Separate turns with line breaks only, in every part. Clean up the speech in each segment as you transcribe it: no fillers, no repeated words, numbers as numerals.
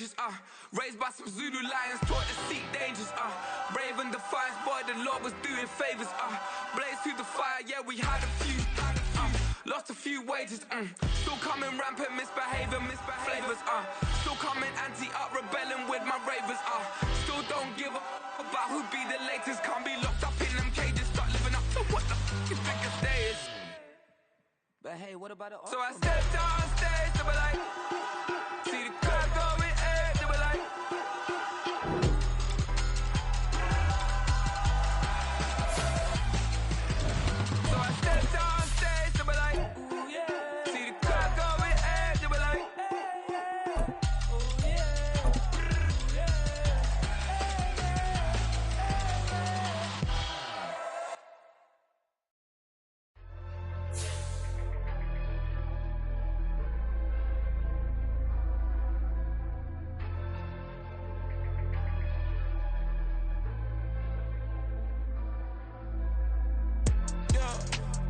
ages, raised by some Zulu lions, taught to seek dangers, brave and defiant, boy, the Lord was doing favors, blaze through the fire, yeah, we had a few, lost a few wages, still coming rampant, misbehavior, flavors, still coming anti-up, rebelling with my ravers, still don't give up about who be the latest, can't be locked up in them cages, start living up to what the f*** you think a day is.
But hey, what about it?
So I stepped on stage, they were like, see the crowd going ahead, they were like, so I stepped on stage, they were like, ooh yeah, see the crowd going ahead, they were like, ooh yeah,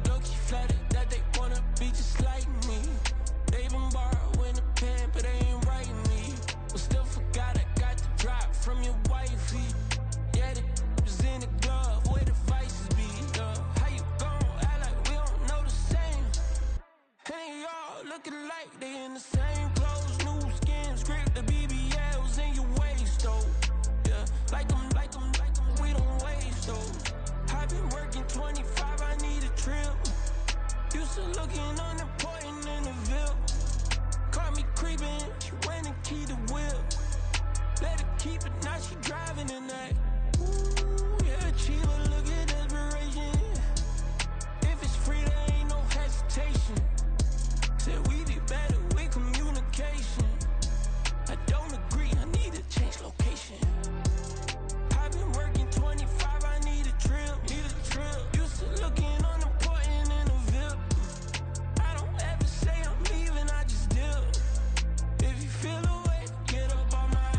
Low-key flattered that they wanna be just like me. They been borrowing a pen, but they ain't writing me. But still forgot I got the drop from your wifey. Yeah, the was in the glove, where the vices be. How you gon' act like we don't know the same? Hey, y'all looking like they in the same clothes, new skin, script, the BBLs in your waist, though. Yeah, like them, we don't waste, though. I've been working 25, I need a trip. Used to looking unimportant in the Ville. Caught me creeping, she went and keyed the wheel. Let her keep it, now she driving in that. Ooh, yeah, achiever, look at desperation. If it's free, there ain't no hesitation. Said we be better with communication. I don't agree, I need to change location. I've been working 25, I need a trip. Used to looking unimportant in the Ville. I don't ever say I'm leaving, I just deal. If you feel away, get up on my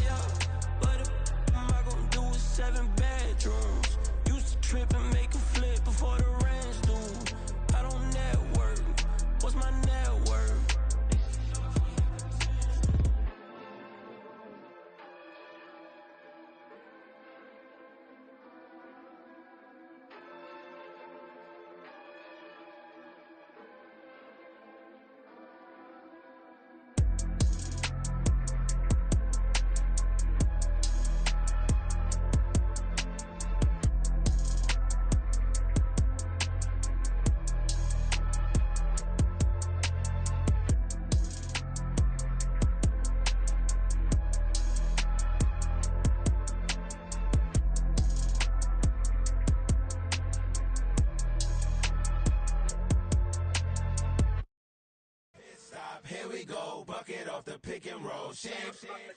yeah. What am I gonna do with 7 bedrooms? Used to trip and make a flip before the rent's due. I don't network, what's my net worth?
Here we go, bucket off the pick and roll. Shit,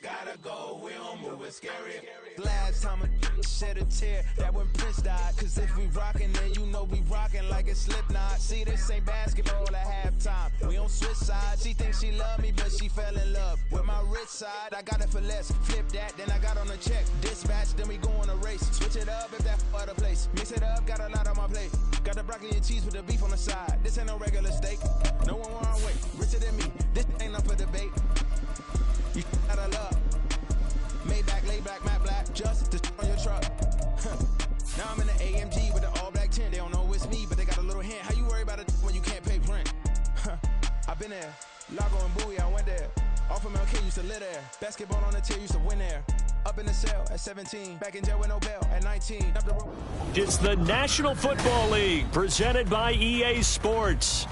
gotta go, we don't move, it's scary.
Last time a shed a tear, that when Prince died. Cause if we rockin', then you know we rockin' like it's Slipknot. See, this ain't basketball at halftime. We on switch sides. She thinks she love me, but she fell in love with my rich side. I got it for less. Flip that, then I got on a check. Dispatch, then we go on a race. Switch it up if that other place. Mix it up, got a lot on my plate. Got the broccoli and cheese with the beef on the side. This ain't no regular steak. No one wrong way. Richer than me. This ain't up for debate. You out of love. Maybach, lay back, matte black, just to on your truck. Now I'm in the AMG with the all black tint. They don't know it's me, but they got a little hint. How you worry about it when you can't pay rent? I've been there. Lago and Bowie, I went there. Off of MLK, used to live there. Basketball on the tier, used to win there. Up in the cell at 17. Back in jail with no bail at 19. Up the road.
It's the National Football League, presented by EA Sports.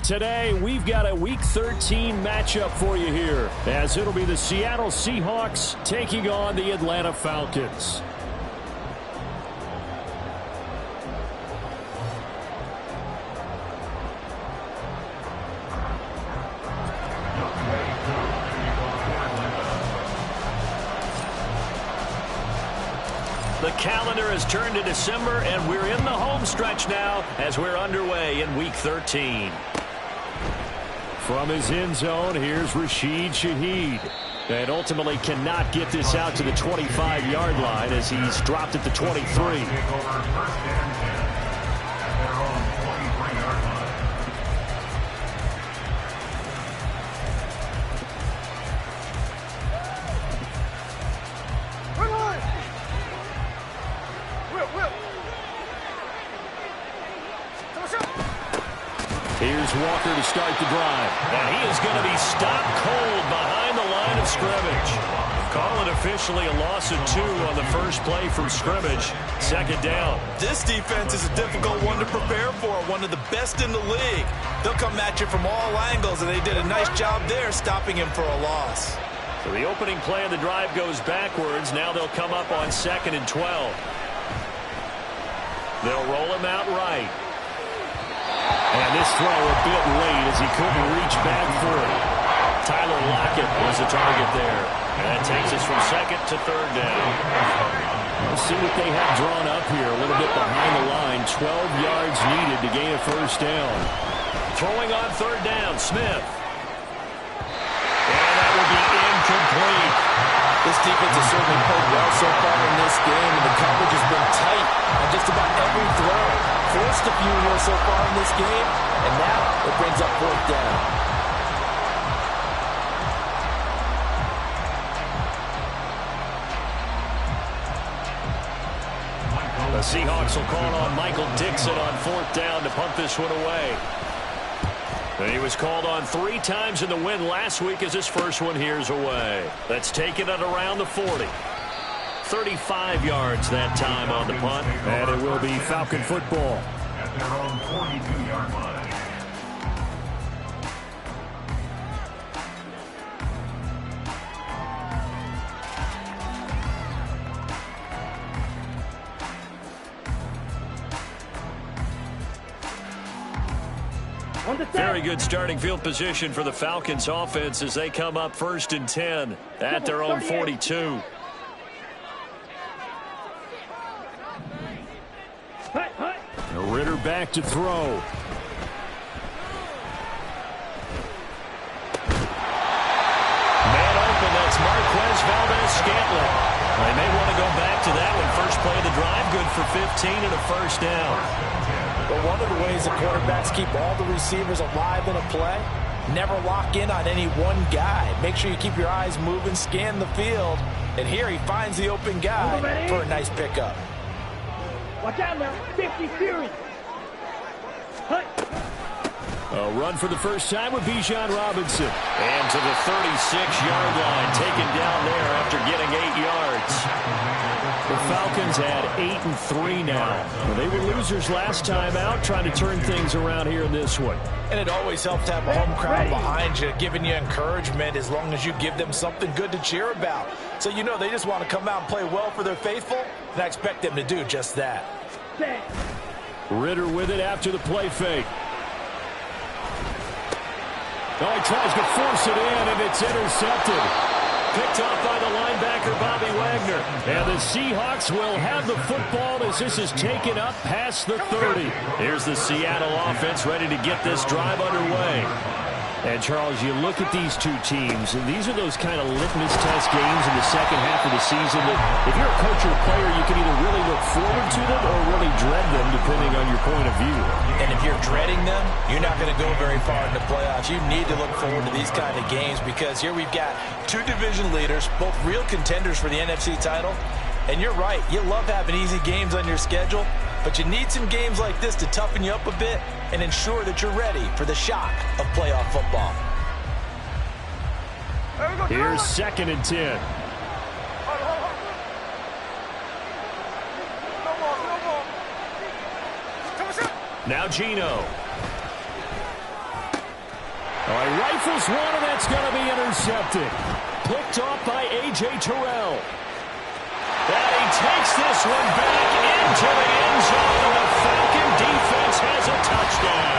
Today, we've got a Week 13 matchup for you here, as it'll be the Seattle Seahawks taking on the Atlanta Falcons. The calendar has turned to December, and we're in the home stretch now as we're underway in Week 13. From his end zone, here's Rashid Shaheed. And ultimately cannot get this out to the 25-yard line as he's dropped at the 23. It's Walker to start the drive. And he is going to be stopped cold behind the line of scrimmage. Call it officially a loss of 2 on the first play from scrimmage. Second down.
This defense is a difficult one to prepare for, one of the best in the league. They'll come at you from all angles, and they did a nice job there stopping him for a loss.
So the opening play of the drive goes backwards. Now they'll come up on 2nd and 12. They'll roll him out right. And this throw a bit late as he couldn't reach back for it. Tyler Lockett was the target there. And that takes us from 2nd to 3rd down. Let's see what they have drawn up here. A little bit behind the line. 12 yards needed to gain a first down. Throwing on 3rd down, Smith. And that will be incomplete.
This defense has certainly played well so far in this game, and the coverage has been tight on just about every throw. Forced a few here so far in this game, and now it brings up 4th down.
The Seahawks will call on Michael Dixon on 4th down to punt this one away. And he was called on 3 times in the win last week as his first one here's away. That's taken it around the 40. 35 yards that time on the punt. And it will be Falcon football. At their own 42-yard line. Very good starting field position for the Falcons offense as they come up 1st and 10 at their own 42. Ritter back to throw. Man open, that's Marquez Valdez-Scantling. They may want to go back to that one. First play of the drive, good for 15 and a first down.
But one of the ways the quarterbacks keep all the receivers alive in a play, never lock in on any one guy. Make sure you keep your eyes moving, scan the field. And here he finds the open guy for a nice pickup.
Watch out now, 50 series.
A run for the first time with Bijan Robinson. And to the 36-yard line, taken down there after getting 8 yards. The Falcons had 8-3 now. They were losers last time out, trying to turn things around here in this one.
And it always helps to have a home crowd behind you, giving you encouragement as long as you give them something good to cheer about. So you know they just want to come out and play well for their faithful, and I expect them to do just that.
Ritter with it after the play fake. Oh, he tries to force it in, and it's intercepted. Picked off by the linebacker, Bobby Wagner. And the Seahawks will have the football as this is taken up past the 30. Here's the Seattle offense ready to get this drive underway. And, Charles, you look at these two teams, and these are those kind of litmus test games in the second half of the season that if you're a coach or a player, you can either really look forward to them or really dread them, depending on your point of view.
And if you're dreading them, you're not going to go very far in the playoffs. You need to look forward to these kind of games because here we've got 2 division leaders, both real contenders for the NFC title. And you're right, you love having easy games on your schedule, but you need some games like this to toughen you up a bit and ensure that you're ready for the shock of playoff football.
Here's 2nd and 10. Now Geno. Oh, he rifles one, and that's going to be intercepted. Picked off by A.J. Terrell. And he takes this one back into the end zone. The Falcon defense has a touchdown.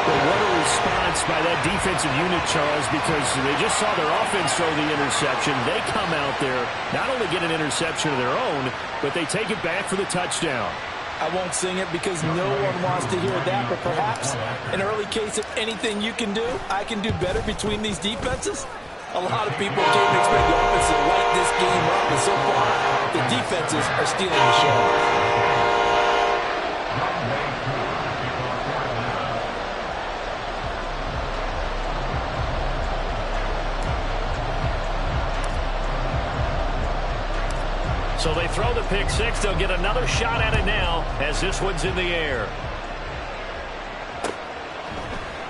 Well, what a response by that defensive unit, Charles, because they just saw their offense throw the interception. They come out there, not only get an interception of their own, but they take it back for the touchdown.
I won't sing it because no one wants to hear that, but perhaps an early case of anything you can do, I can do better between these defenses. A lot of people didn't expect the offense to light this game up, and so far, the defenses are stealing the show.
So they throw the pick six. They'll get another shot at it now as this one's in the air.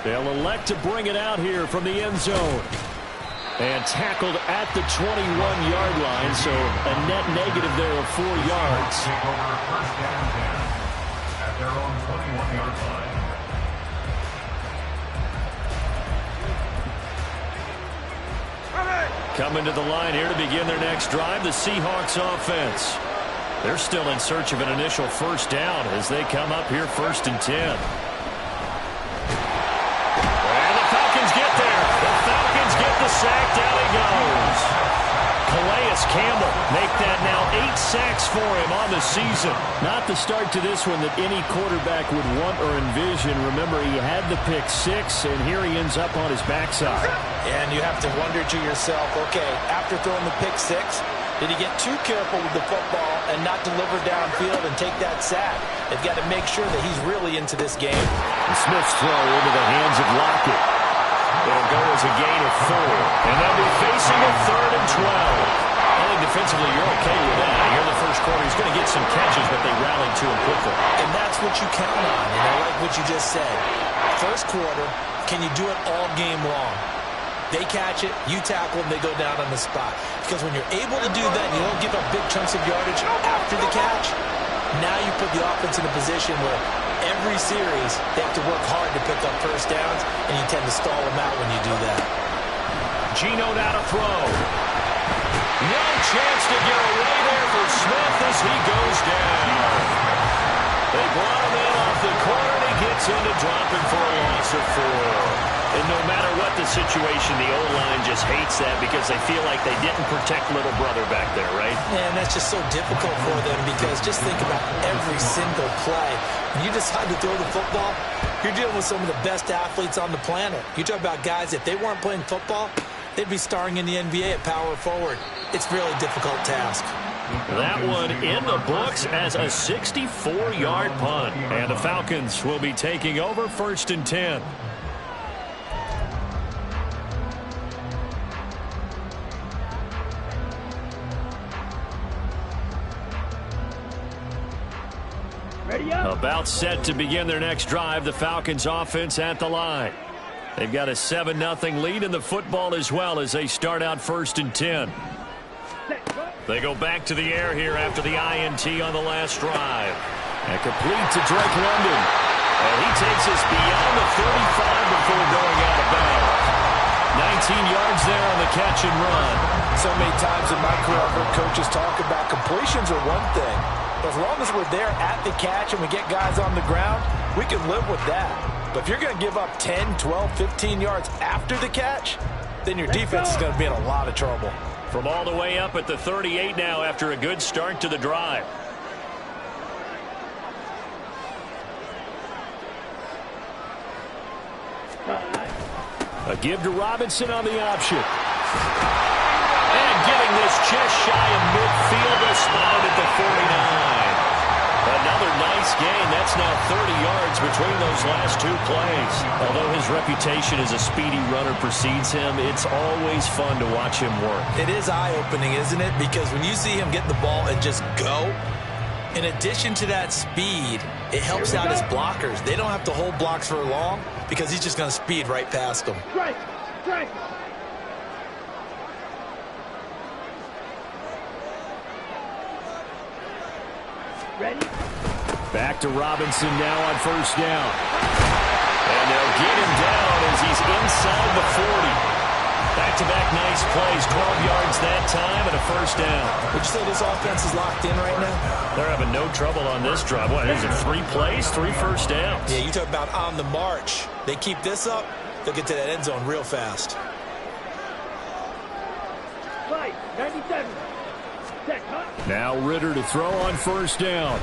They'll elect to bring it out here from the end zone. And tackled at the 21-yard line, so a net negative there of 4 yards.
Take over first down 10 at their own 21-yard line.
Coming to the line here to begin their next drive, the Seahawks offense. They're still in search of an initial first down as they come up here 1st and 10. And the Falcons get there. The Falcons get the sack. Down he goes. Calais Campbell make that now 8 sacks for him on the season. Not the start to this one that any quarterback would want or envision. Remember, he had the pick 6, and here he ends up on his backside.
And you have to wonder to yourself, okay, after throwing the pick 6, did he get too careful with the football and not deliver downfield and take that sack? They've got to make sure that he's really into this game.
And Smith's throw into the hands of Lockett. It'll go as a gain of 4. And they'll be facing a 3rd and 12. I think defensively you're okay with that. Here in the first quarter, he's going to get some catches, but they rallied to him quickly.
And that's what you count on. And I like what you just said. First quarter, can you do it all game long? They catch it, you tackle them, they go down on the spot. Because when you're able to do that, you don't give up big chunks of yardage after the catch. Now you put the offense in a position where every series they have to work hard to pick up first downs, and you tend to stall them out when you do that.
Geno now to throw. No chance to get away there for Smith as he goes down. They brought him in off the corner, and he gets into dropping for a loss of 4. And no matter what the situation, the O-line just hates that because they feel like they didn't protect little brother back there, right?
And that's just so difficult for them because just think about every single play. When you decide to throw the football, you're dealing with some of the best athletes on the planet. You talk about guys, if they weren't playing football, they'd be starring in the NBA at power forward. It's a really difficult task.
That one in the books as a 64-yard punt. And the Falcons will be taking over 1st and 10. About set to begin their next drive, the Falcons offense at the line. They've got a 7-0 lead in the football as well as they start out 1st and 10. They go back to the air here after the INT on the last drive. And complete to Drake London. And he takes us beyond the 35 before going out of bounds. 19 yards there on the catch and run.
So many times in my career, I've heard coaches talk about completions are one thing. As long as we're there at the catch and we get guys on the ground, we can live with that. But if you're going to give up 10, 12, 15 yards after the catch, then your defense is going to be in a lot of trouble.
From all the way up at the 38 now after a good start to the drive. A give to Robinson on the option. And getting this just shy of midfield, a spot at the 49. Another nice gain. That's now 30 yards between those last 2 plays. Although his reputation as a speedy runner precedes him, it's always fun to watch him work.
It is eye-opening, isn't it? Because when you see him get the ball and just go, in addition to that speed, it helps out his blockers. They don't have to hold blocks for long because he's just going to speed right past them.
Strike! Strike! Ready?
Back to Robinson now on 1st down. And they'll get him down as he's inside the 40. Back-to-back nice plays, 12 yards that time and a 1st down.
Would you say this offense is locked in right now?
They're having no trouble on this drive. What, is it 3 plays, 3 first downs?
Yeah, you talk about on the march. They keep this up, they'll get to that end zone real fast.
Fight, 97. Set, huh?
Now Ritter to throw on 1st down.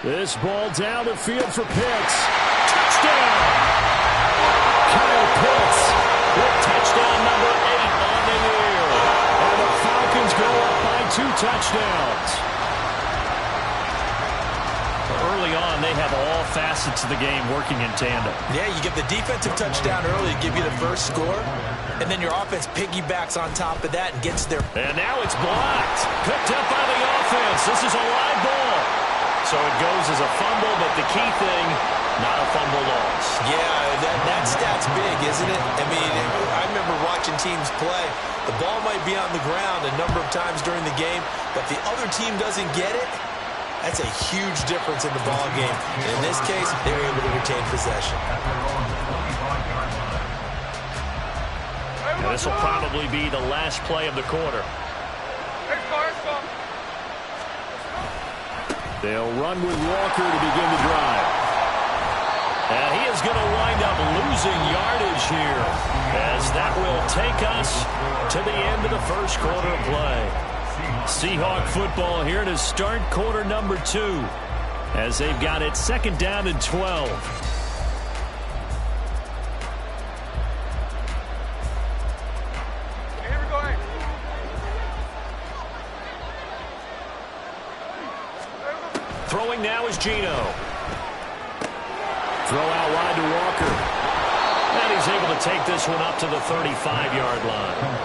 This ball down the field for Pitts. Touchdown! Kyle Pitts with touchdown number 8 on the year. And the Falcons go up by 2 touchdowns. Early on, they have all facets of the game working in tandem.
Yeah, you get the defensive touchdown early to give you the first score, and then your offense piggybacks on top of that and gets there.
And now it's blocked. Picked up by the offense. This is a live ball. So it goes as a fumble, but the key thing, Not a fumble loss.
Yeah, that stat's big, isn't it? I mean, I remember watching teams play. The ball might be on the ground a number of times during the game, but the other team doesn't get it. That's a huge difference in the ball game. And in this case, they're able to retain possession.
And this will probably be the last play of the quarter. They'll run with Walker to begin the drive. And he is going to wind up losing yardage here, as that will take us to the end of the first quarter of play. Seahawk football here to start quarter number 2, as they've got it 2nd down and 12. Throwing now is Geno. Throw out wide to Walker. And he's able to take this one up to the 35-yard line.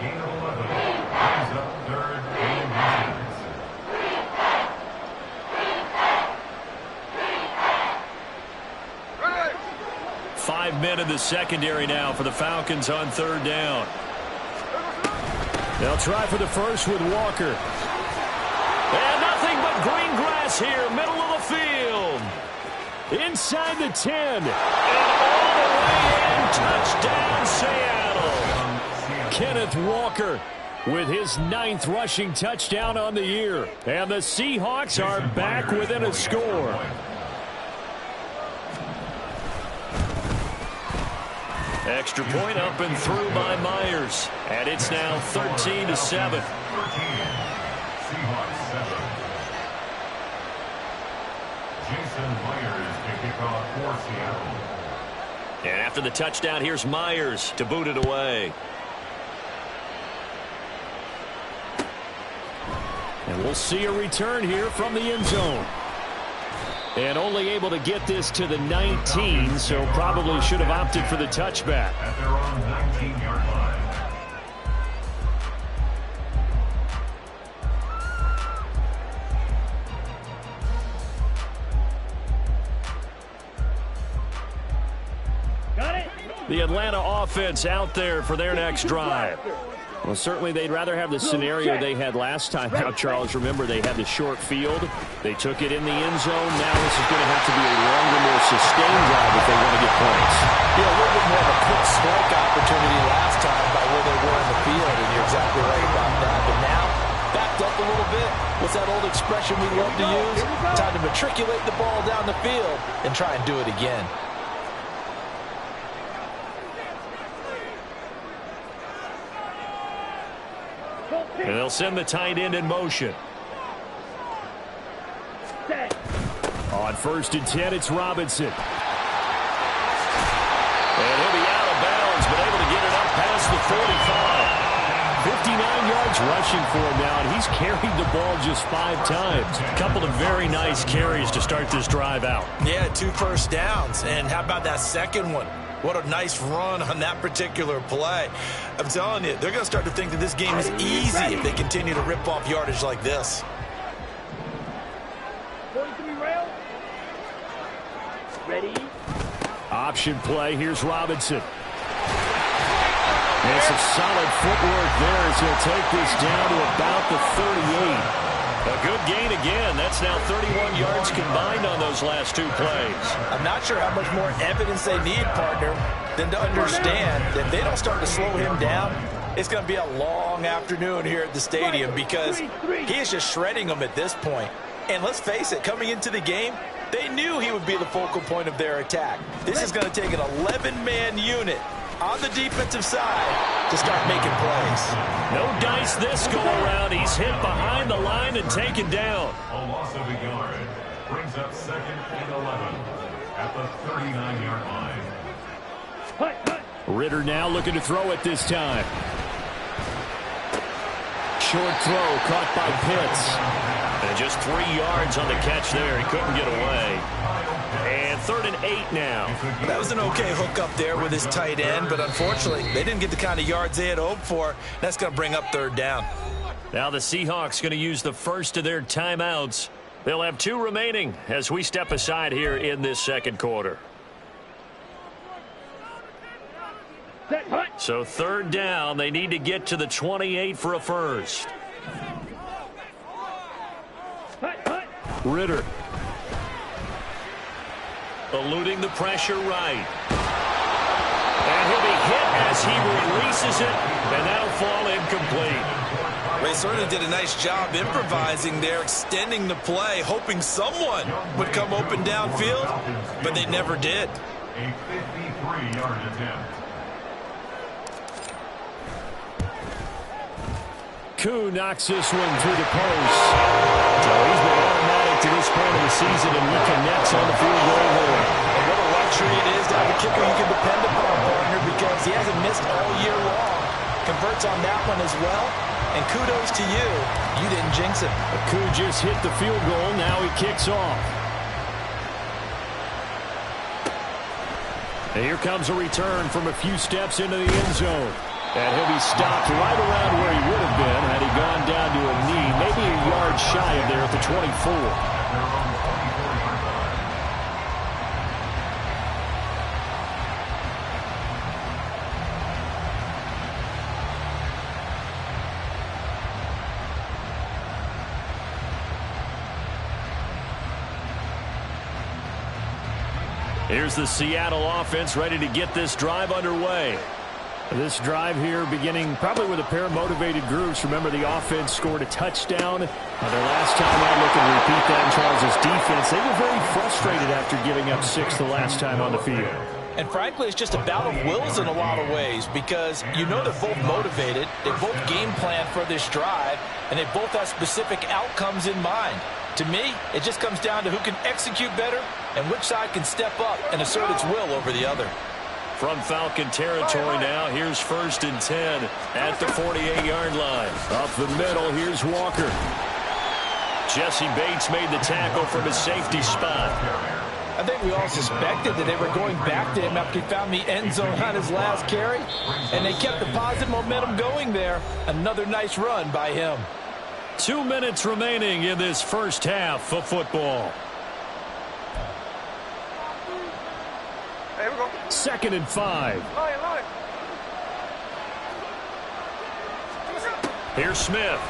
gain of 11. RiseUp third and 6.
5 men in the secondary now for the Falcons on third down. They'll try for the first with Walker. And nothing but green grass here, middle of the field. Inside the 10. And all the way in, touchdown Seattle. Kenneth Walker with his 9th rushing touchdown on the year. And the Seahawks are back within a score. Extra point up and through by Myers. And it's now 13-7.
13. Seahawks 7. Jason Myers to kick off for Seattle.
And after the touchdown, here's Myers to boot it away. And we'll see a return here from the end zone. And only able to get this to the 19, so probably should have opted for the touchback.
At their own 19-yard line.
The Atlanta offense out there for their next drive. Well, certainly they'd rather have the scenario they had last time out, Charles. Remember, they had the short field. They took it in the end zone. Now this is going to have to be a longer, more sustained drive if they want to get points.
Yeah, a little bit more of a quick strike opportunity last time by where they were in the field, and you're exactly right about that. But now, backed up a little bit. What's that old expression we love to use? Time to matriculate the ball down the field and try and do it again.
And they'll send the tight end in motion. On 1st and 10, it's Robinson. And he'll be out of bounds, but able to get it up past the 45. 59 yards rushing for him now, and he's carried the ball just 5 times. A couple of very nice carries to start this drive out.
Yeah, 2 first downs. And how about that second one? What a nice run on that particular play. I'm telling you, they're going to start to think that this game is easy if they continue to rip off yardage like this.
43 rail. Ready.
Option play. Here's Robinson. And some solid footwork there as he'll take this down to about the 38. A good gain again. That's now 31 yards combined on those last 2 plays.
I'm not sure how much more evidence they need, partner, than to understand that if they don't start to slow him down, it's going to be a long afternoon here at the stadium because he is just shredding them at this point. And let's face it, coming into the game, they knew he would be the focal point of their attack. This is going to take an 11-man unit on the defensive side to start making plays.
No dice this go around. He's hit behind the line and taken down.
A loss of a yard brings up 2nd and 11 at the 39-yard line.
Ritter now looking to throw it this time. Short throw caught by Pitts. And just 3 yards on the catch there. He couldn't get away. And 3rd and 8 now.
That was an okay hookup there with his tight end, but unfortunately, they didn't get the kind of yards they had hoped for. That's going to bring up 3rd down.
Now the Seahawks going to use the first of their timeouts. They'll have 2 remaining as we step aside here in this 2nd quarter. So 3rd down, they need to get to the 28 for a first. Ritter. Eluding the pressure right. And he'll be hit as he releases it, and that'll fall incomplete.
They certainly did a nice job improvising there, extending the play, hoping someone would come open downfield, but they never did.
A 53-yard attempt.
Koo knocks this one through the post. So he's been automatic to this point of the season, and he connects on the field goal there.
And what a luxury it is to have a kicker you can depend upon, partner, because he hasn't missed all year long. Converts on that one as well. And kudos to you. You didn't jinx it.
Koo just hit the field goal. Now he kicks off. And here comes a return from a few steps into the end zone. And he'll be stopped right around where he would have been had he gone down to a knee, maybe a yard shy of there at the 24. Here's the Seattle offense ready to get this drive underway. This drive here beginning probably with a pair of motivated groups. Remember, the offense scored a touchdown. Their last time out, looking to repeat that in Charles' defense. They were very frustrated after giving up 6 the last time on the field.
And frankly, it's just a battle of wills in a lot of ways because you know they're both motivated. They both game plan for this drive, and they both have specific outcomes in mind. To me, it just comes down to who can execute better and which side can step up and assert its will over the other.
From Falcon territory now, here's 1st and 10 at the 48-yard line. Up the middle, here's Walker. Jesse Bates made the tackle from his safety spot.
I think we all suspected that they were going back to him after he found the end zone on his last carry, and they kept the positive momentum going there. Another nice run by him.
2 minutes remaining in this first half of football. 2nd and 5. Here's Smith.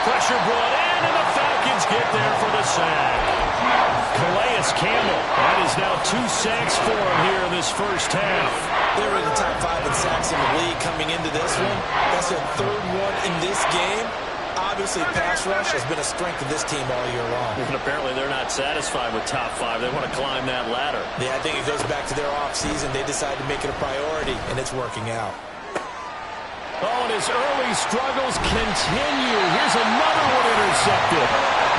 Pressure brought in, and the Falcons get there for the sack. Calais Campbell. That is now 2 sacks for him here in this first half.
They were in the top 5 in sacks in the league coming into this one. That's their 3rd one in this game. Obviously, pass rush has been a strength of this team all year long.
And apparently they're not satisfied with top 5. They want to climb that ladder.
Yeah, I think it goes back to their offseason. They decided to make it a priority, and it's working out.
Oh, and his early struggles continue. Here's another one intercepted.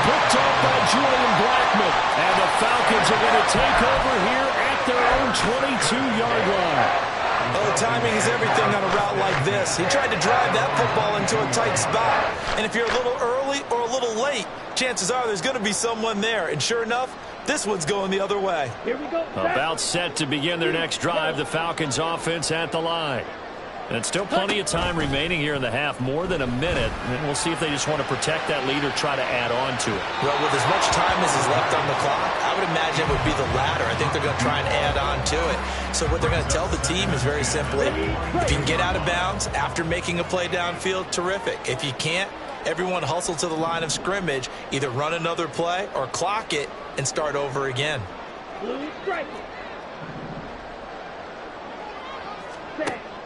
Picked off by Julian Blackmon. And the Falcons are going to take over here at their own 22-yard line.
Oh, timing is everything on a route like this. He tried to drive that football into a tight spot. And if you're a little early or a little late, chances are there's going to be someone there. And sure enough, this one's going the other way.
Here we go.
About set to begin their next drive, the Falcons offense at the line. And still plenty of time remaining here in the half, more than a minute. And we'll see if they just want to protect that lead or try to add on to it.
Well, with as much time as is left on the clock, I would imagine it would be the latter. I think they're going to try and add on to it. So what they're going to tell the team is very simply, if you can get out of bounds after making a play downfield, terrific. If you can't, everyone hustle to the line of scrimmage, either run another play or clock it and start over again.
Blue strike.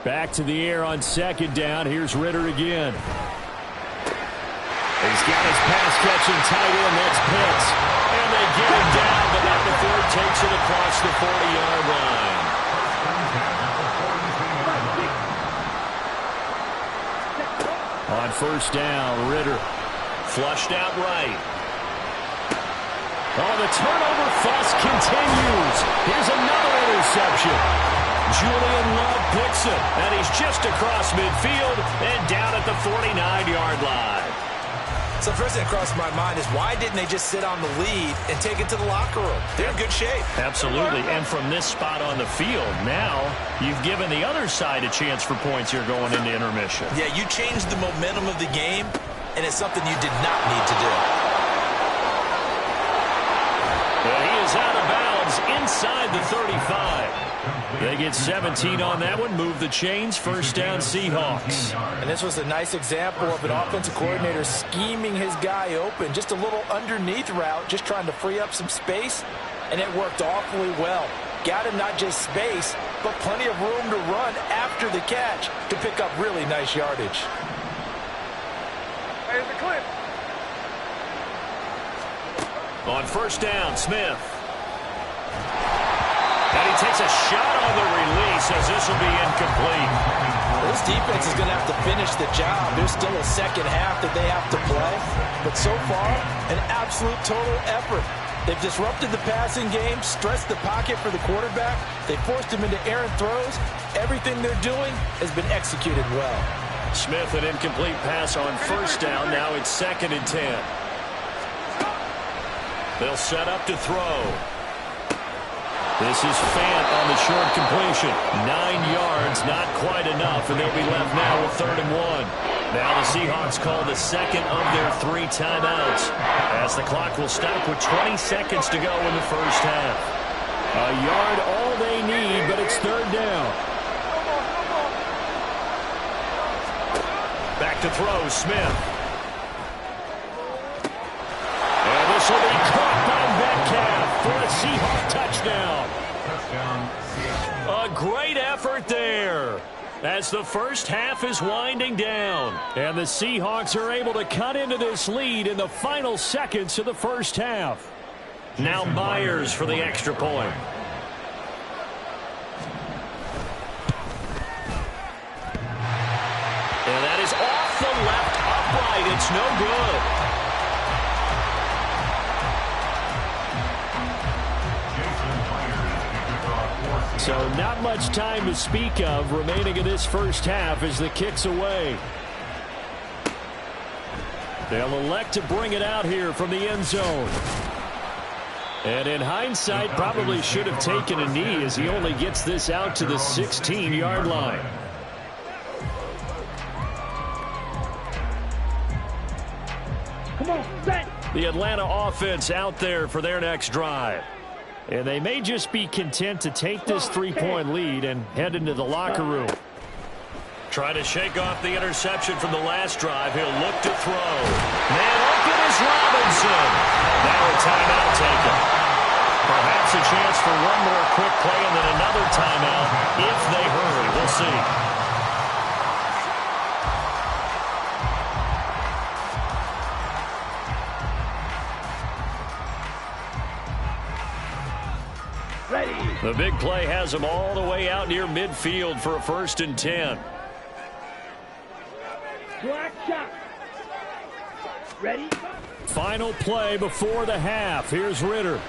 Back to the air on 2nd down. Here's Ritter again. He's got his pass-catching tight end. That's Pitts. And they get him down, but not before he takes it across the 40-yard line. On 1st down, Ritter flushed out right. Oh, the turnover fuss continues. Here's another interception. Julian Love picks him, and he's just across midfield and down at the 49-yard line.
So first thing that crossed my mind is why didn't they just sit on the lead and take it to the locker room? They're in good shape.
Absolutely, and from this spot on the field, now you've given the other side a chance for points here going into intermission.
Yeah, you changed the momentum of the game, and it's something you did not need to do.
Well, he is out of bounds inside the 35. They get 17 on that one, move the chains, 1st down Seahawks.
And this was a nice example of an offensive coordinator scheming his guy open, just a little underneath route, just trying to free up some space, and it worked awfully well. Got him not just space, but plenty of room to run after the catch to pick up really nice yardage.
There's the clip.
On 1st down, Smith. And he takes a shot on the release as this will be incomplete.
Well, this defense is going to have to finish the job. There's still a second half that they have to play. But so far, an absolute total effort. They've disrupted the passing game, stressed the pocket for the quarterback. They forced him into errant throws. Everything they're doing has been executed well.
Smith, an incomplete pass on 1st down. Now it's 2nd and 10. They'll set up to throw. This is Fant on the short completion. 9 yards, not quite enough, and they'll be left now with 3rd and 1. Now the Seahawks call the 2nd of their 3 timeouts, as the clock will stop with 20 seconds to go in the first half. A yard all they need, but it's 3rd down. Back to throw, Smith. And this will be caught by Metcalf for a Seahawk touchdown.
Touchdown, Seattle.
A great effort there as the first half is winding down. And the Seahawks are able to cut into this lead in the final seconds of the first half. Now Myers for the extra point. And that is off the left upright. It's no good. So not much time to speak of remaining in this first half as the kick's away. They'll elect to bring it out here from the end zone. And in hindsight, probably should have taken a knee as he only gets this out to the 16-yard line.
Come on, set.
The Atlanta offense out there for their next drive. And they may just be content to take this 3-point lead and head into the locker room. Try to shake off the interception from the last drive. He'll look to throw. Man open is Robinson. Now a timeout taken. Perhaps a chance for one more quick play and then another timeout if they hurry. We'll see. The big play has him all the way out near midfield for a 1st and 10.
Black shot. Ready?
Final play before the half. Here's Ritter.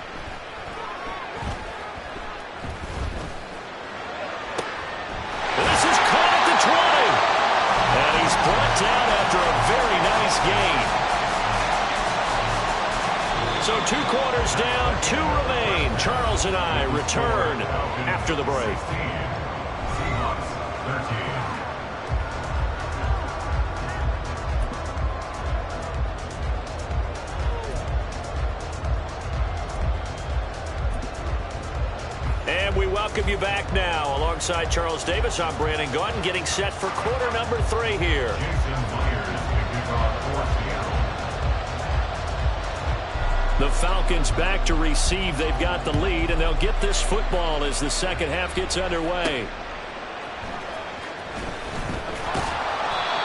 This is caught at the 20. And he's brought down after a very nice gain. So 2 quarters down, 2 remain. Charles and I return after the break.
Seahawks 13.
And we welcome you back now. Alongside Charles Davis, I'm Brandon Gaudin, getting set for quarter number 3 here.
Jason Myers to kick off for Seattle.
The Falcons back to receive. They've got the lead, and they'll get this football as the second half gets underway.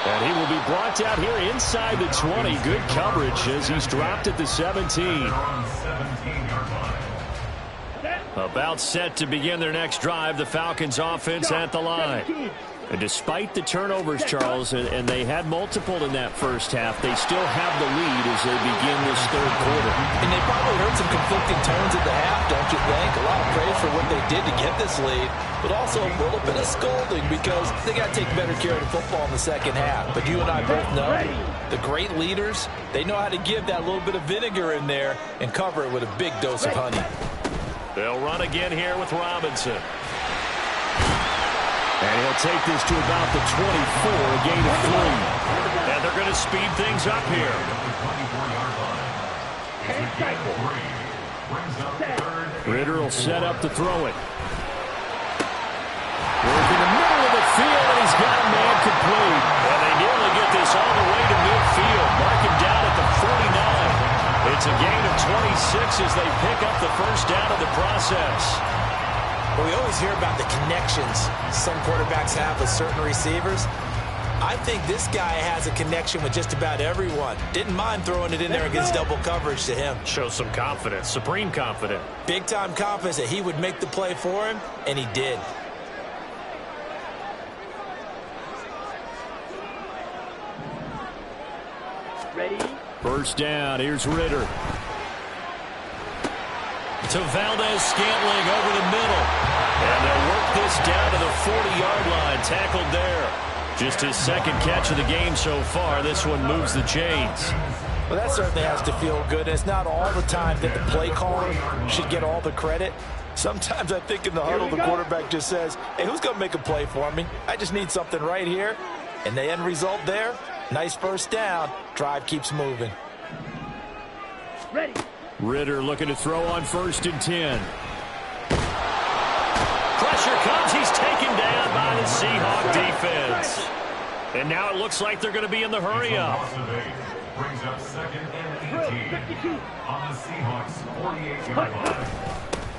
And he will be brought down here inside the 20. Good coverage as he's dropped at the 17. About set to begin their next drive. The Falcons offense at the line. And despite the turnovers, Charles, and they had multiple in that first half, they still have the lead as they begin this 3rd quarter.
And they probably heard some conflicting tones at the half, don't you think? A lot of praise for what they did to get this lead, but also a little bit of scolding because they got to take better care of the football in the second half. But you and I both know the great leaders, they know how to give that little bit of vinegar in there and cover it with a big dose of honey.
They'll run again here with Robinson. And he'll take this to about the 24, a gain of 3. And they're going to speed things up here. Ritter will set up to throw it. Work in the middle of the field, and he's got a man complete. And they nearly get this all the way to midfield. Mark him down at the 49. It's a gain of 26 as they pick up the first down of the process.
Well, we always hear about the connections some quarterbacks have with certain receivers. I think this guy has a connection with just about everyone. Didn't mind throwing it in there against double coverage to him.
Shows some confidence, supreme confidence.
Big-time confidence that he would make the play for him, and he did.
Ready?
First down, here's Ritter. To Valdez-Scantling over the middle. And they'll work this down to the 40-yard line. Tackled there. Just his 2nd catch of the game so far. This one moves the chains.
Well, that certainly has to feel good. It's not all the time that the play caller should get all the credit. Sometimes I think in the huddle, the quarterback just says, hey, who's going to make a play for me? I just need something right here. And the end result there, nice first down. Drive keeps moving.
Ready.
Ritter looking to throw on 1st and 10. Pressure comes. He's taken down by the Seahawk defense. And now it looks like they're going to be in the hurry-up.
Brings up 2nd and 18 on the Seahawks 48-yard line.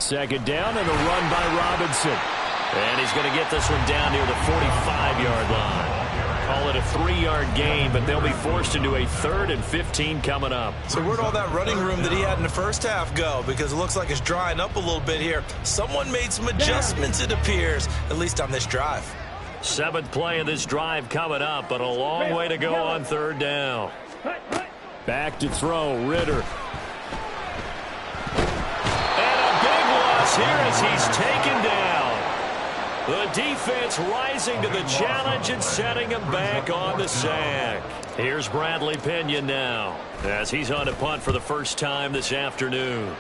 Second down and a run by Robinson. And he's going to get this one down near the 45-yard line. Call it a 3-yard gain, but they'll be forced into a 3rd and 15 coming up.
So where'd all that running room that he had in the first half go? Because it looks like it's drying up a little bit here. Someone made some adjustments, it appears, at least on this drive.
7th play of this drive coming up, but a long way to go on 3rd down. Back to throw, Ritter. And a big loss here as he's taken down. The defense rising to the challenge and setting him back on the sack. Here's Bradley Pena now as he's on to punt for the first time this afternoon.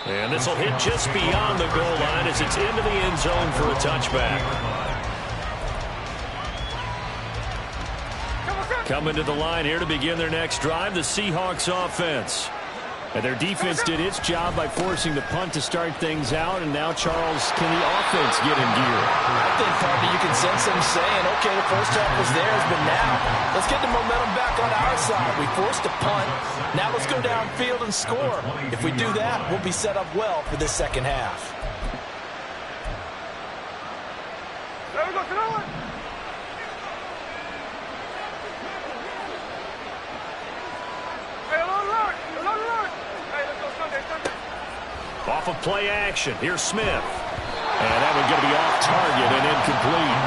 And this will hit just beyond the goal line as it's into the end zone for a touchback. Coming to the line here to begin their next drive, the Seahawks offense. And their defense did its job by forcing the punt to start things out. And now, Charles, can the offense get in gear?
I think, partly, you can sense them saying, okay, the first half was theirs, but now let's get the momentum back on our side. We forced a punt. Now let's go downfield and score. If we do that, we'll be set up well for this second half.
There we go,
Off of play action. Here's Smith. And that one's going to be off target and incomplete.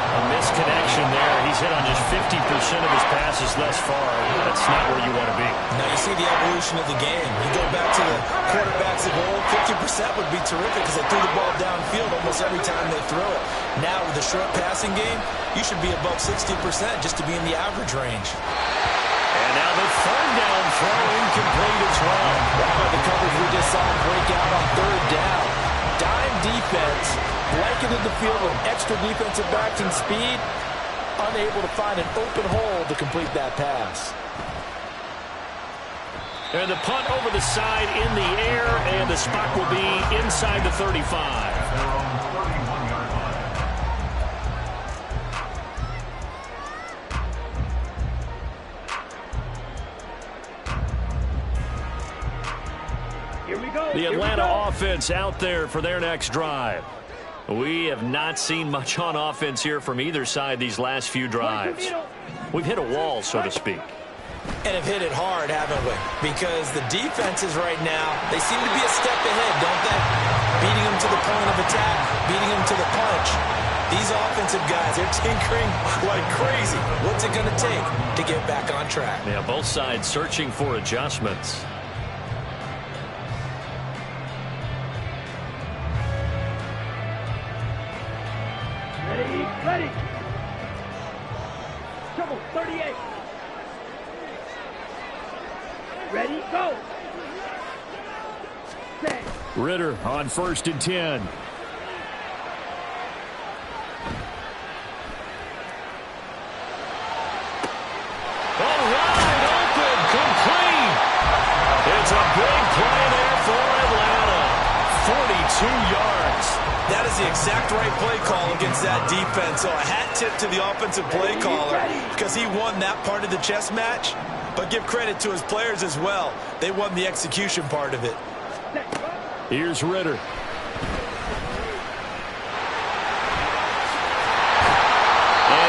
A misconnection there. He's hit on just 50% of his passes thus far. That's not where you want to be.
Now you see the evolution of the game. You go back to the quarterbacks of old, 50% would be terrific because they threw the ball downfield almost every time they throw it. Now with the short passing game, you should be above 60% just to be in the average range.
And now the 3rd down throw incomplete as well.
The coverage we just saw break out on 3rd down. Dime defense, blanketed the field with extra defensive backs and speed, unable to find an open hole to complete that pass.
And the punt over the side in the air, and the spot will be inside the 35. The Atlanta offense out there for their next drive. We have not seen much on offense here from either side these last few drives. We've hit a wall, so to speak.
And have hit it hard, haven't we? Because the defenses right now, they seem to be a step ahead, don't they? Beating them to the point of attack, beating them to the punch. These offensive guys, they're tinkering like crazy. What's it going to take to get back on track?
Yeah, both sides searching for adjustments.
Ready. Trouble, 38. Ready, go. Set.
Ritter on 1st and 10. All right, open, complete. It's a big play there for Atlanta. 42 yards.
That is the exact right play call against that defense. So a hat tip to the offensive play caller because he won that part of the chess match. But give credit to his players as well. They won the execution part of it.
Here's Ritter. And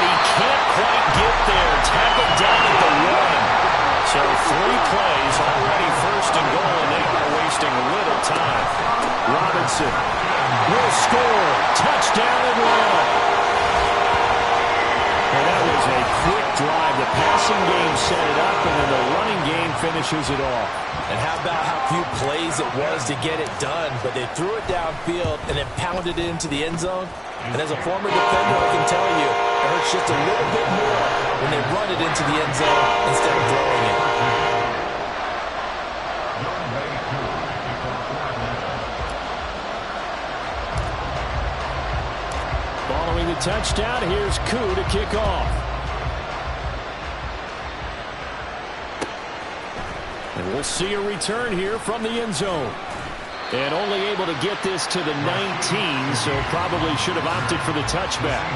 he can't quite get there. Tackled down at the 1. So 3 plays already 1st and goal, and they are wasting little time. Robinson will score. Touchdown Atlanta. And that was a quick drive. The passing game set it up, and then the running game finishes it off.
And how about how few plays it was to get it done, but they threw it downfield and then pounded it into the end zone. And as a former defender, I can tell you, it hurts just a little bit more when they run it into the end zone instead of throwing it.
Following the touchdown, here's Koo to kick off. And we'll see a return here from the end zone. And only able to get this to the 19, so probably should have opted for the touchback.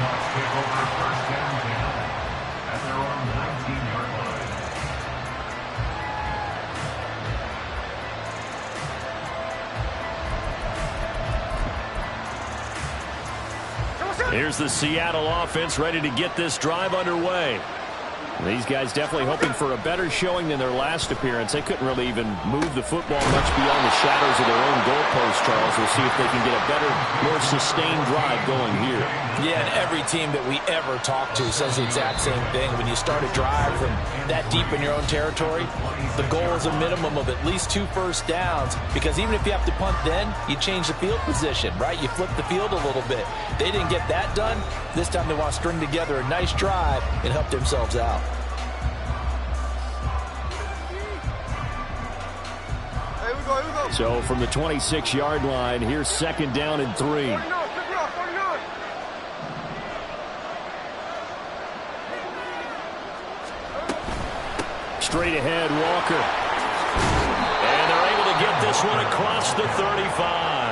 Here's the Seattle offense ready to get this drive underway. These guys definitely hoping for a better showing than their last appearance. They couldn't really even move the football much beyond the shadows of their own goalpost, Charles. We'll see if they can get a better, more sustained drive going here.
Yeah, and every team that we ever talk to says the exact same thing. When you start a drive from that deep in your own territory, the goal is a minimum of at least 2 first downs, because even if you have to punt then, you change the field position, right? You flip the field a little bit. They didn't get that done. This time they want to string together a nice drive and help themselves out.
So from the 26-yard line, here's 2nd down and 3. Straight ahead, Walker. And they're able to get this one across the 35.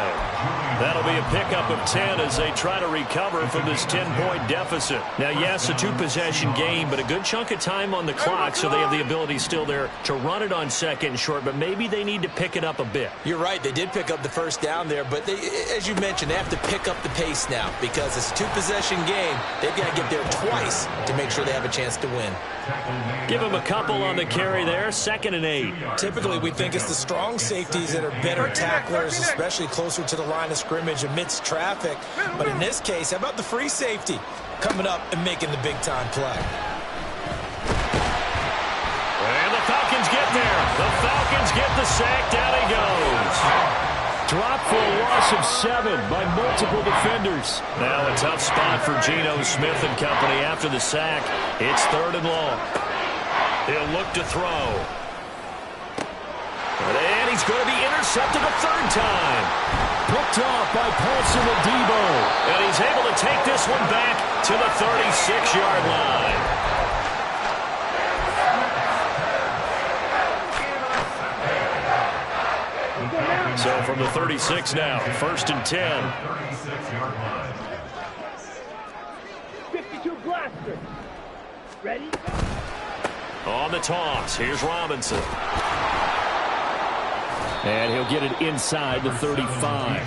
That'll be a pickup of 10 as they try to recover from this 10-point deficit. Now, yes, a 2-possession game, but a good chunk of time on the clock, so they have the ability still there to run it on 2nd and short, but maybe they need to pick it up a bit.
You're right. They did pick up the first down there, but they, as you mentioned, they have to pick up the pace now because it's a 2-possession game. They've got to get there twice to make sure they have a chance to win.
Give them a couple on the carry there, 2nd and 8.
Typically, we think it's the strong safeties that are better tacklers, especially closer to the line of scrimmage amidst traffic. But in this case, how about the free safety coming up and making the big-time play?
And the Falcons get there. The Falcons get the sack. Down he goes. Dropped for a loss of 7 by multiple defenders. Now a tough spot for Geno Smith and company after the sack. It's 3rd and long. He'll look to throw. And he's going to be intercepted a 3rd time. Picked off by Paulson Adebo. And he's able to take this one back to the 36-yard line. So from the 36 now, 1st and 10.
52 blaster. Ready?
On the toss, here's Robinson. And he'll get it inside the 35.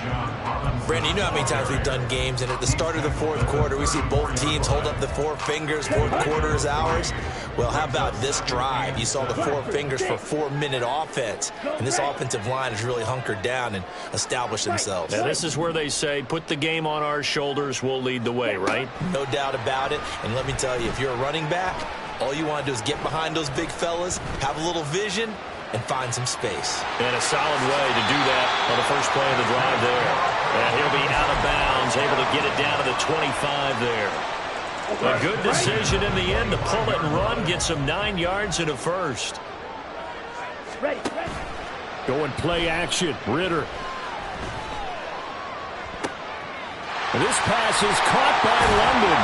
Brandon, you know how many times we've done games, and at the start of the 4th quarter, we see both teams hold up the 4 fingers, 4th quarter is ours. Well, how about this drive? You saw the 4 fingers for 4-minute offense, and this offensive line has really hunkered down and established themselves.
Now, this is where they say, put the game on our shoulders, we'll lead the way, right?
No doubt about it, and let me tell you, if you're a running back, all you want to do is get behind those big fellas, have a little vision, and find some space.
And a solid way to do that on the first play of the drive there. And he'll be out of bounds, able to get it down to the 25 there. A good decision in the end to pull it and run, get some 9 yards and a first.
Ready.
Going play action, Ritter. And this pass is caught by London.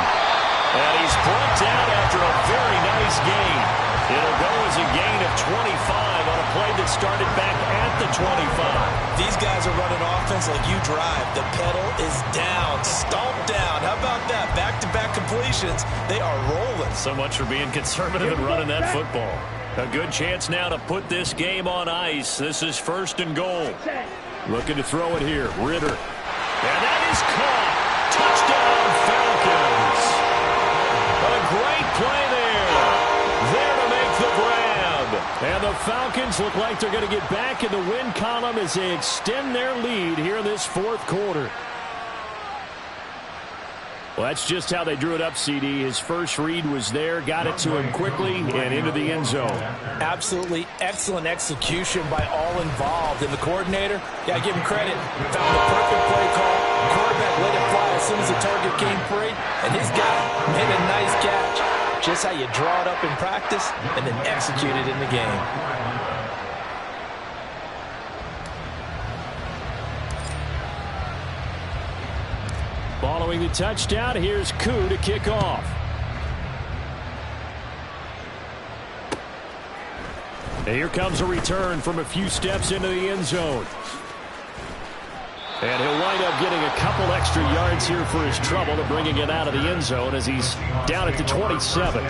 And he's brought down after a very nice gain. It'll go as a gain of 25 on a play that started back at the 25.
These guys are running offense like you drive. The pedal is down, stomped down. How about that? Back-to-back completions. They are rolling.
So much for being conservative and running that football. A good chance now to put this game on ice. This is 1st and goal. Looking to throw it here. Ritter. And that is caught. Touchdown, Falcons. A great play there. There to make the grab. And the Falcons look like they're going to get back in the win column as they extend their lead here in this 4th quarter. Well, that's just how they drew it up, CD. His first read was there, got it to him quickly, and into the end zone.
Absolutely excellent execution by all involved. And the coordinator, got to give him credit, found the perfect play call. Quarterback let it fly as soon as the target came free, and his guy made a nice catch. Just how you draw it up in practice and then execute it in the game.
Following the touchdown, here's Koo to kick off. And here comes a return from a few steps into the end zone. And he'll wind up getting a couple extra yards here for his trouble to bringing it out of the end zone as he's down at the 27.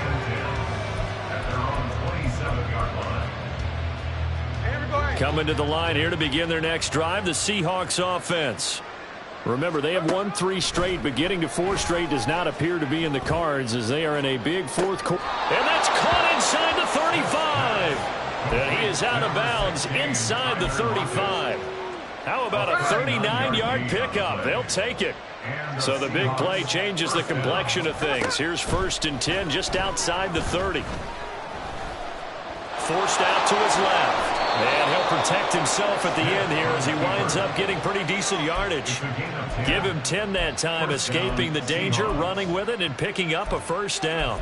Coming to the line here to begin their next drive, the Seahawks offense. Remember, they have won 3 straight, but getting to 4 straight does not appear to be in the cards as they are in a big fourth quarter. And that's caught inside the 35. And he is out of bounds inside the 35. How about a 39-yard pickup? They'll take it. So the big play changes the complexion of things. Here's 1st and 10 just outside the 30. Forced out to his left. And he'll protect himself at the end here as he winds up getting pretty decent yardage. Give him 10 that time, escaping the danger, running with it, and picking up a 1st down.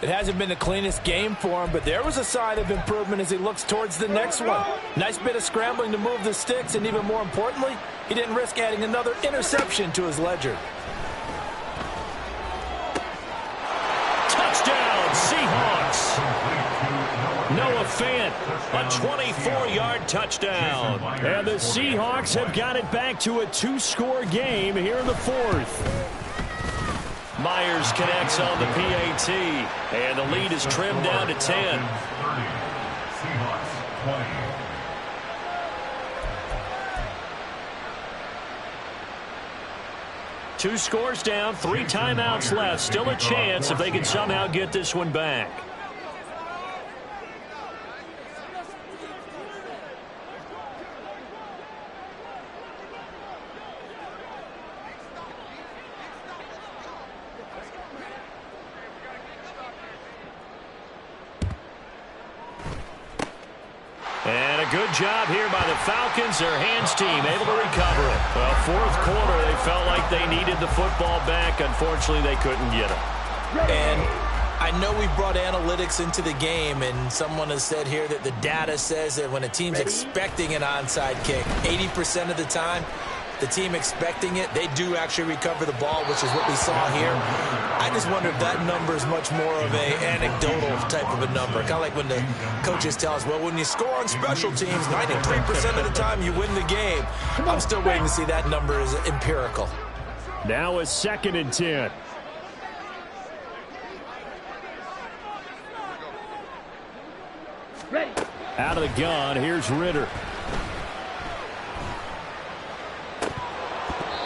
It hasn't been the cleanest game for him, but there was a sign of improvement as he looks towards the next one. Nice bit of scrambling to move the sticks, and even more importantly, he didn't risk adding another interception to his ledger.
Touchdown, Seahawks! Noah Fant, a 24-yard touchdown. And the Seahawks have got it back to a 2-score game here in the 4th. Myers connects on the PAT, and the lead is trimmed down to 10.
Seahawks 20.
Two scores down, 3 timeouts left. Still a chance if they can somehow get this one back. And a good job here by the Falcons. Their hands team able to recover it. Well, 4th quarter, they felt like they needed the football back. Unfortunately, they couldn't get it.
And I know we brought analytics into the game, and someone has said here that the data says that when a team's expecting an onside kick, 80% of the time, the team expecting it, they do actually recover the ball, which is what we saw here. I just wonder if that number is much more of a anecdotal type of a number. Kind of like when the coaches tell us, well, when you score on special teams, 93% of the time you win the game. I'm still waiting to see that number is empirical.
Now a 2nd and 10.
Ready.
Out of the gun, here's Ritter.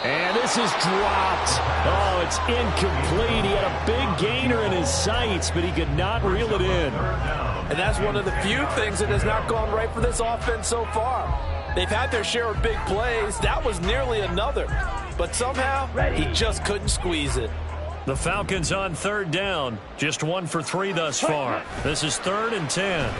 And this is dropped. Oh, it's incomplete. He had a big gainer in his sights, but he could not reel it in.
And that's one of the few things that has not gone right for this offense so far. They've had their share of big plays. That was nearly another. But somehow, he just couldn't squeeze it.
The Falcons on 3rd down. Just 1 for 3 thus far. This is 3rd and 10.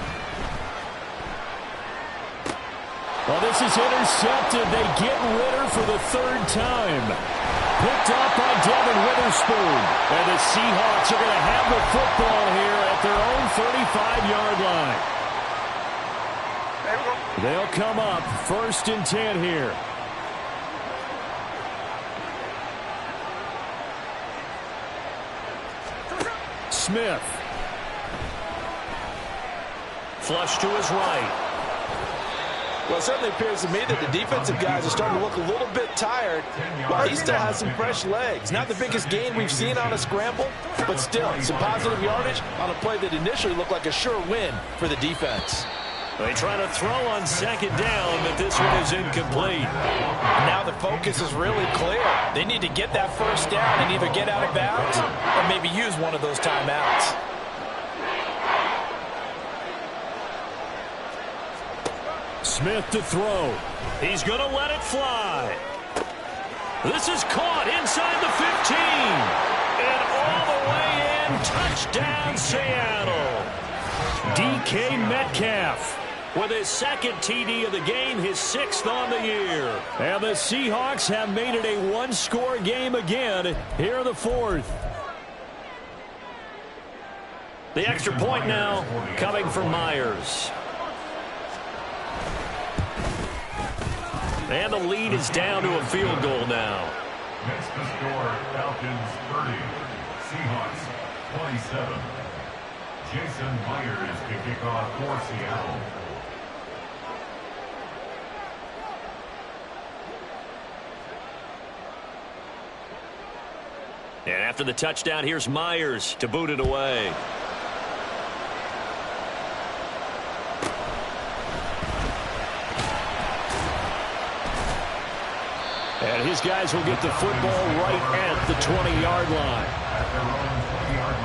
Well, this is intercepted. They get Ritter for the 3rd time. Picked up by Devin Witherspoon. And the Seahawks are going to have the football here at their own 35-yard line. They'll come up 1st and 10 here. Smith. Flush to his right.
Well, it certainly appears to me that the defensive guys are starting to look a little bit tired, while he still has some fresh legs. Not the biggest gain we've seen on a scramble, but still some positive yardage on a play that initially looked like a sure win for the defense.
They try to throw on 2nd down, but this one is incomplete.
Now the focus is really clear. They need to get that 1st down and either get out of bounds or maybe use one of those timeouts.
Smith to throw. He's going to let it fly. This is caught inside the 15. And all the way in, touchdown Seattle. DK Metcalf with his 2nd TD of the game, his 6th on the year. And the Seahawks have made it a 1-score game again here in the 4th. The extra point now coming from Myers. And the lead is down to a field goal now.
Makes the score Falcons 30, Seahawks 27. Jason Myers to kick off for Seattle.
And after the touchdown, here's Myers to boot it away. And his guys will get the football right at the 20-yard line.
At their own 20-yard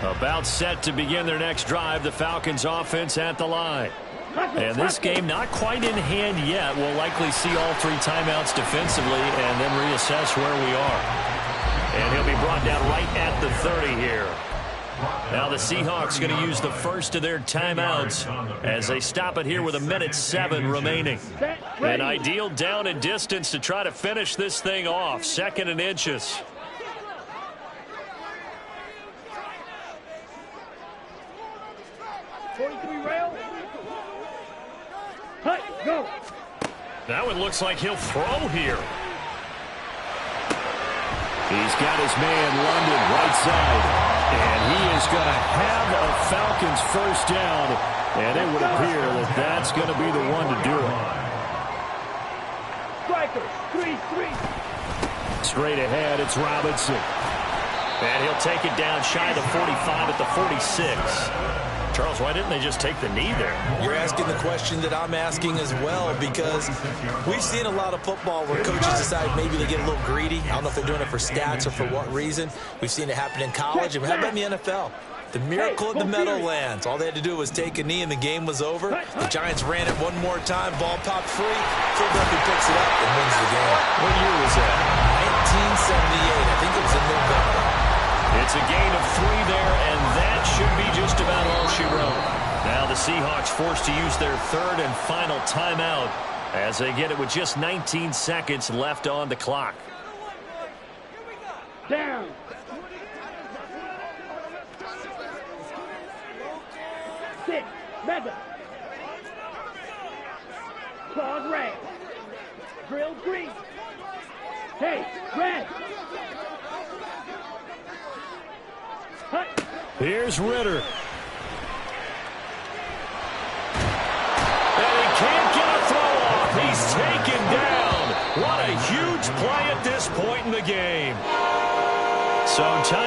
line.
About set to begin their next drive, the Falcons offense at the line. And this game not quite in hand yet. We'll likely see all 3 timeouts defensively and then reassess where we are. And he'll be brought down right at the 30 here. Now the Seahawks going to use the first of their timeouts as they stop it here with 1:07 remaining. An ideal down and distance to try to finish this thing off. 2nd and inches.
Go.
That one looks like he'll throw here. He's got his man London right side. And he is going to have a Falcons first down. And it would appear that that's going to be the one to do it.
Striker, 3-3.
Straight ahead, it's Robinson. And he'll take it down shy of the 45 at the 46. Charles, why didn't they just take the knee there?
You're asking the question that I'm asking as well, because we've seen a lot of football where coaches decide maybe they get a little greedy. I don't know if they're doing it for stats or for what reason. We've seen it happen in college, and how about in the NFL? The miracle in the Meadowlands. All they had to do was take a knee, and the game was over. The Giants ran it one more time. Ball popped free. Philadelphia picks it up and wins the game.
What year was that?
1978. I think it was in November.
It's a gain of 3 there, and that should be just about all she wrote. Now the Seahawks forced to use their 3rd and final timeout as they get it with just 19 seconds left on the clock.
Down. Sit. Mega. Claude red. Drill green. Hey, red.
Here's Ritter. And he can't get a throw off. He's taken down. What a huge play at this point in the game. So time.